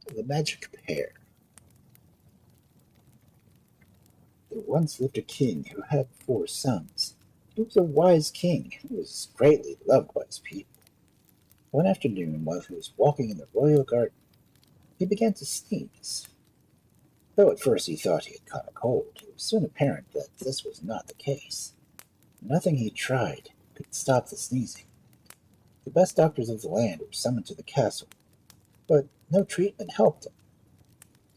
The Magic Pear. There once lived a king who had 4 sons. He was a wise king who was greatly loved by his people. One afternoon, while he was walking in the royal garden, he began to sneeze. Though at first he thought he had caught a cold, it was soon apparent that this was not the case. Nothing he tried could stop the sneezing. The best doctors of the land were summoned to the castle, but no treatment helped him.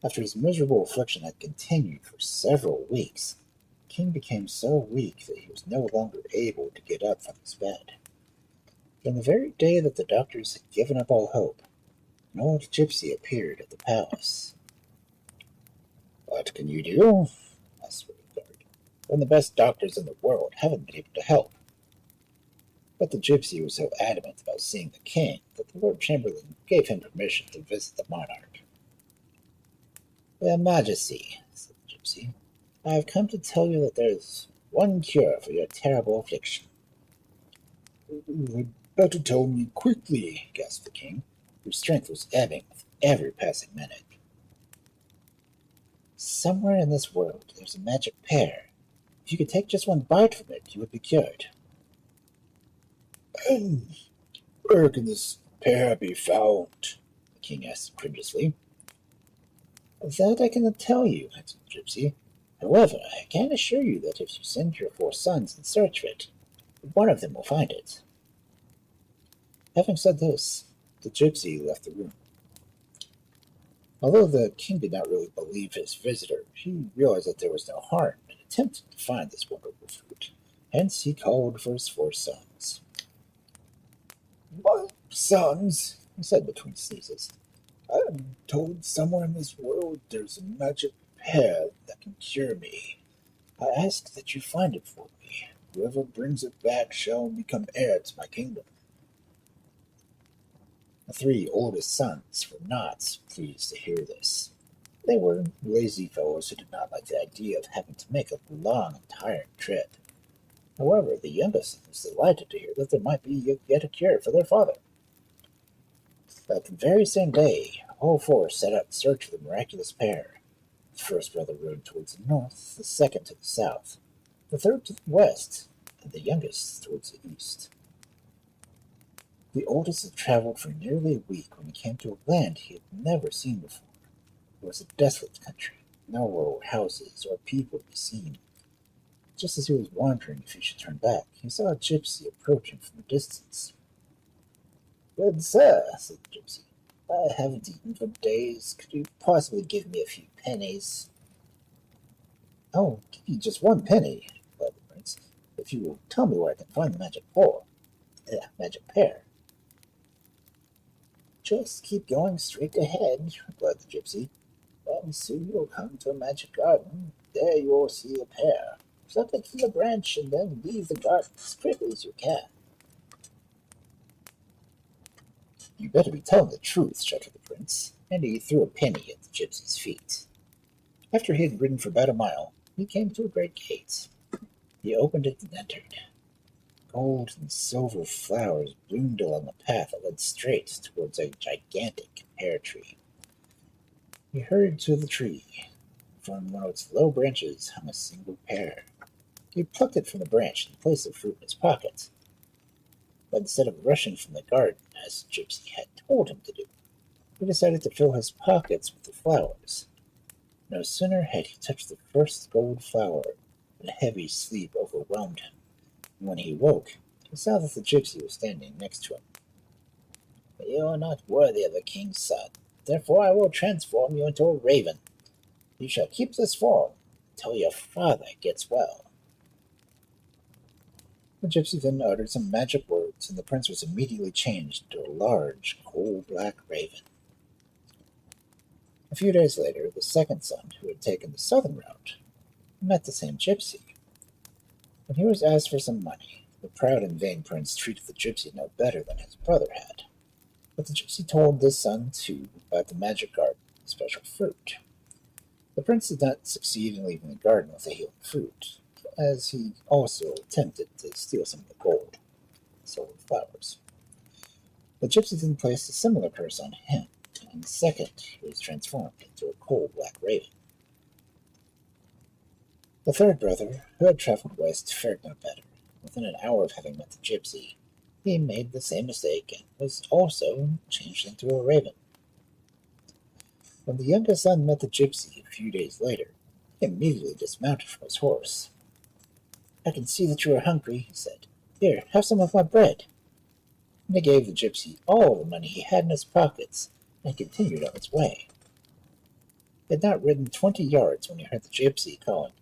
After his miserable affliction had continued for several weeks, the king became so weak that he was no longer able to get up from his bed. On the very day that the doctors had given up all hope, an old gypsy appeared at the palace. "What can you do?" asked the guard. "When the best doctors in the world haven't been able to help." But the gypsy was so adamant about seeing the king that the Lord Chamberlain gave him permission to visit the monarch. "Your Majesty," said the gypsy, "I have come to tell you that there is one cure for your terrible affliction." "You'd better tell me quickly," gasped the king, whose strength was ebbing with every passing minute. "Somewhere in this world there's a magic pear. If you could take just one bite from it, you would be cured." "And where can this pear be found?" the king asked incredulously. "That I cannot tell you," answered the gypsy. "However, I can assure you that if you send your 4 sons in search of it, one of them will find it." Having said this, the gypsy left the room. Although the king did not really believe his visitor, he realized that there was no harm in attempting to find this wonderful fruit. Hence he called for his 4 sons. "My sons," he said between sneezes, "I am told somewhere in this world there's a magic pear that can cure me. I ask that you find it for me. Whoever brings it back shall become heir to my kingdom." The 3 oldest sons were not pleased to hear this. They were lazy fellows who did not like the idea of having to make a long and tiring trip. However, the youngest son was delighted to hear that there might be yet a cure for their father. But the very same day, all 4 set out in search of the miraculous pear. The first brother rode towards the north, the second to the south, the third to the west, and the youngest towards the east. The oldest had traveled for nearly a week when he came to a land he had never seen before. It was a desolate country. No were houses or people to be seen. Just as he was wondering if he should turn back, he saw a gypsy approaching from a distance. "Good sir," said the gypsy, "I haven't eaten for days. Could you possibly give me a few pennies?" "I'll give you just 1 penny," replied the prince, "if you will tell me where I can find the magic pear." "Just keep going straight ahead," replied the gypsy, "and soon you will come to a magic garden. There you will see a pear. Pluck it from the branch and then leave the garden as quickly as you can." "You better be telling the truth," shouted the prince, and he threw a penny at the gypsy's feet. After he had ridden for about a mile, he came to a great gate. He opened it and entered. Gold and silver flowers bloomed along a path that led straight towards a gigantic pear tree. He hurried to the tree. From one of its low branches hung a single pear. He plucked it from the branch and placed the fruit in his pocket. But instead of rushing from the garden, as the gypsy had told him to do, he decided to fill his pockets with the flowers. No sooner had he touched the first gold flower than a heavy sleep overwhelmed him, and when he woke, he saw that the gypsy was standing next to him. "You are not worthy of a king's son, therefore I will transform you into a raven. You shall keep this form until your father gets well." The gypsy then uttered some magic words, and the prince was immediately changed into a large, coal-black raven. A few days later, the second son, who had taken the southern route, met the same gypsy. When he was asked for some money, the proud and vain prince treated the gypsy no better than his brother had. But the gypsy told this son, too, about the magic garden, the special fruit. The prince did not succeed in leaving the garden with the healing fruit, as he also attempted to steal some of the gold and silver flowers. The gypsy then placed a similar curse on him, In a second, he was transformed into a coal-black raven. The third brother, who had traveled west, fared no better. Within an hour of having met the gypsy, he made the same mistake and was also changed into a raven. When the youngest son met the gypsy a few days later, he immediately dismounted from his horse. "I can see that you are hungry," he said. "Here, have some of my bread." And he gave the gypsy all the money he had in his pockets and continued on his way. He had not ridden 20 yards when he heard the gypsy calling,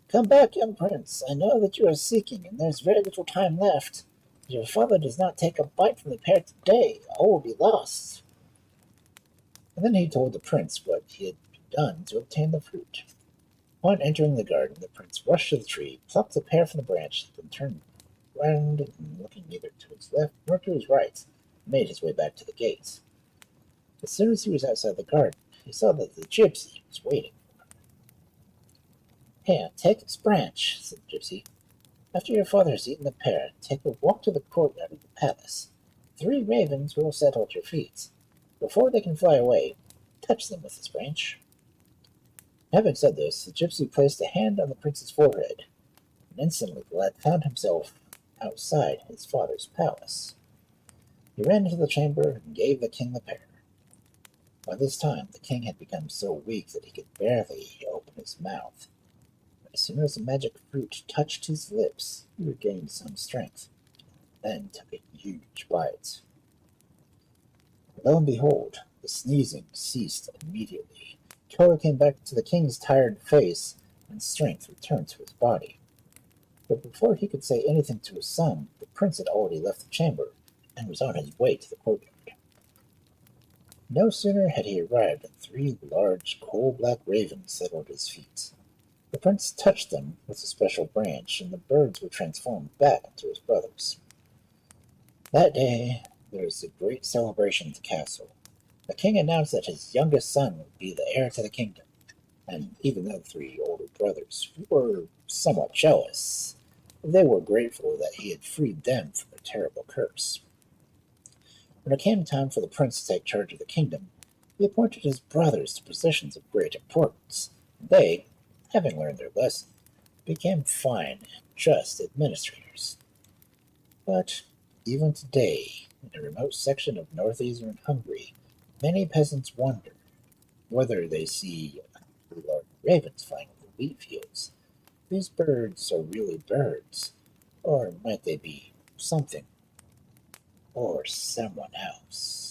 "Come back, young prince. I know that you are seeking, and there's very little time left. If your father does not take a bite from the pear today, all will be lost." And then he told the prince what he had done to obtain the fruit. Upon entering the garden, the prince rushed to the tree, plucked the pear from the branch, then turned round and, looking neither to his left nor to his right, made his way back to the gate. As soon as he was outside the garden, he saw that the gypsy was waiting. "Here, take this branch," said the gypsy. "After your father has eaten the pear, take a walk to the courtyard of the palace. 3 ravens will settle at your feet. Before they can fly away, touch them with this branch." Having said this, the gypsy placed a hand on the prince's forehead, and instantly the lad found himself outside his father's palace. He ran into the chamber and gave the king the pear. By this time, the king had become so weak that he could barely open his mouth. But as soon as the magic fruit touched his lips, he regained some strength, then took a huge bite. Lo and behold, the sneezing ceased immediately. Color came back to the king's tired face, and strength returned to his body. But before he could say anything to his son, the prince had already left the chamber and was on his way to the courtyard. No sooner had he arrived than 3 large coal-black ravens settled at his feet. The prince touched them with a special branch, and the birds were transformed back into his brothers. That day there was a great celebration at the castle. The king announced that his youngest son would be the heir to the kingdom, and even though the 3 older brothers were somewhat jealous, they were grateful that he had freed them from a terrible curse. When it came time for the prince to take charge of the kingdom, he appointed his brothers to positions of great importance. They, having learned their lesson, became fine and just administrators. But even today, in a remote section of northeastern Hungary, many peasants wonder whether they see large ravens flying over the wheat fields. These birds are really birds, or might they be something or someone else?